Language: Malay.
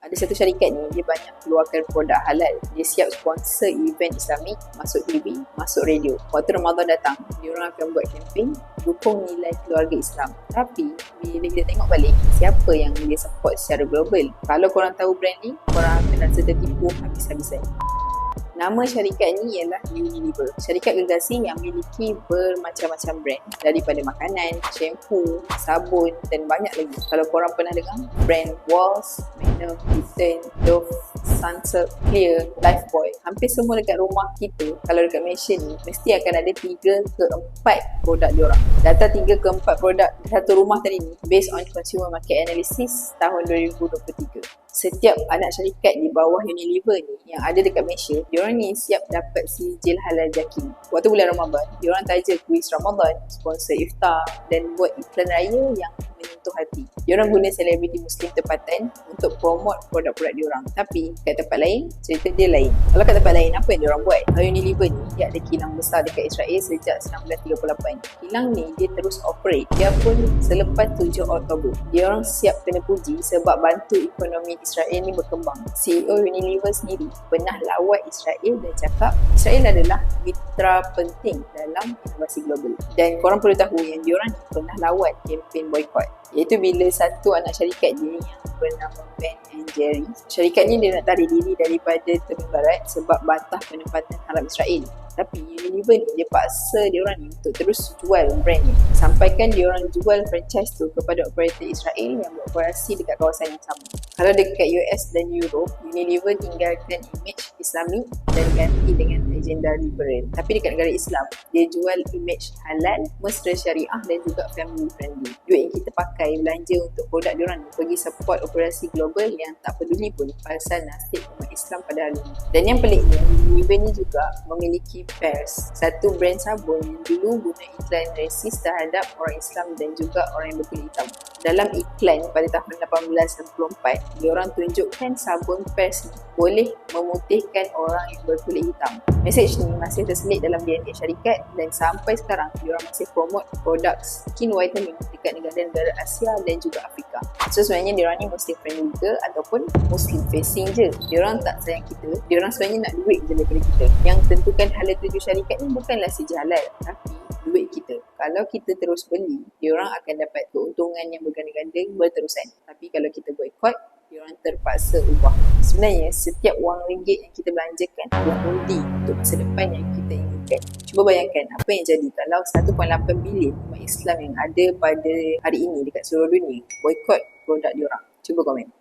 Ada satu syarikat ni, dia banyak keluarkan produk halal. Dia siap sponsor event Islamik, masuk TV, masuk radio. Waktu Ramadan datang, dia orang akan buat campaign dukung nilai keluarga Islam. Tapi bila kita tengok balik, siapa yang dia support secara global? Kalau korang tahu brand ni, korang akan rasa tertipu habis-habisan. Nama syarikat ni ialah Unilever. Syarikat gergasi yang memiliki bermacam-macam brand. Daripada makanan, shampoo, sabun dan banyak lagi. Kalau korang pernah dengar brand Walls, Magnum, Eton, Dove, Sunsilk, Clear, Lifebuoy, hampir semua dekat rumah kita, kalau dekat Malaysia ni, mesti akan ada 3 ke 4 produk diorang. Data 3 ke 4 produk satu rumah tadi ni based on Consumer Market Analysis tahun 2023. Setiap anak syarikat di bawah Unilever ni yang ada dekat Malaysia, diorang ni siap dapat sijil halal JAKI. Waktu bulan Ramadan, diorang taja kuis Ramadan, sponsor iftar dan buat iklan raya yang menyentuh hati. Diorang guna selebriti Muslim tempatan untuk promote produk-produk diorang. Tapi kat tempat lain, cerita dia lain. Kalau kat tempat lain, apa yang diorang buat? Kalau Unilever ni, dia ada kilang besar dekat Israel sejak 1938. Kilang ni, dia terus operate. Dia pun selepas 7 Oktober. Diorang siap kena puji sebab bantu ekonomi Israel ni berkembang. CEO Unilever sendiri pernah lawat Israel dan cakap Israel adalah mitra penting dalam inovasi global. Dan korang perlu tahu yang diorang ni pernah lawat kempen boycott, iaitu bila satu anak syarikat dia yang bernama Ben & Jerry, syarikat ni dia nak tarik diri daripada Teluk Barat sebab bantah penempatan haram Israel. Tapi Unilever ni dia paksa diorang ni untuk terus jual brand ni, sampaikan diorang jual franchise tu kepada operator Israel yang beroperasi dekat kawasan yang sama. Kalau dekat US dan Europe, Unilever tinggalkan image Islamik dan ganti dengan agenda liberal. Tapi dekat negara Islam, dia jual image halal, mesra syariah dan juga family friendly. Duit yang kita pakai belanja untuk produk diorang ni pergi support operasi global yang tak peduli pun pasal nasib umat Islam pada hari ini. Dan yang peliknya, Unilever ni juga memiliki Pears, satu brand sabun yang dulu guna iklan resis terhadap orang Islam dan juga orang yang berkulit hitam. Dalam iklan pada tahun 1894, diorang tunjukkan sabun Pears ni boleh memutihkan orang yang berkulit hitam. Mesej ni masih terselit dalam DNA syarikat dan sampai sekarang diorang masih promote produk skin whitening dekat negara-negara Asia dan juga Afrika. So sebenarnya diorang ni Muslim friendly ke ataupun Muslim facing je. Diorang tak sayang kita, diorang sebenarnya nak duit je daripada kita. Yang tentukan hala tuju syarikat ni bukanlah sijil halal, tapi duit kita. Kalau kita terus beli, diorang akan dapat keuntungan yang berganda-ganda berterusan. Tapi kalau kita boycott, diorang terpaksa ubah. Sebenarnya setiap wang ringgit yang kita belanjakan adalah undi untuk masa depan yang kita inginkan. Cuba bayangkan apa yang jadi kalau 1.8 bilion umat Islam yang ada pada hari ini dekat seluruh dunia boycott produk diorang. Cuba komen.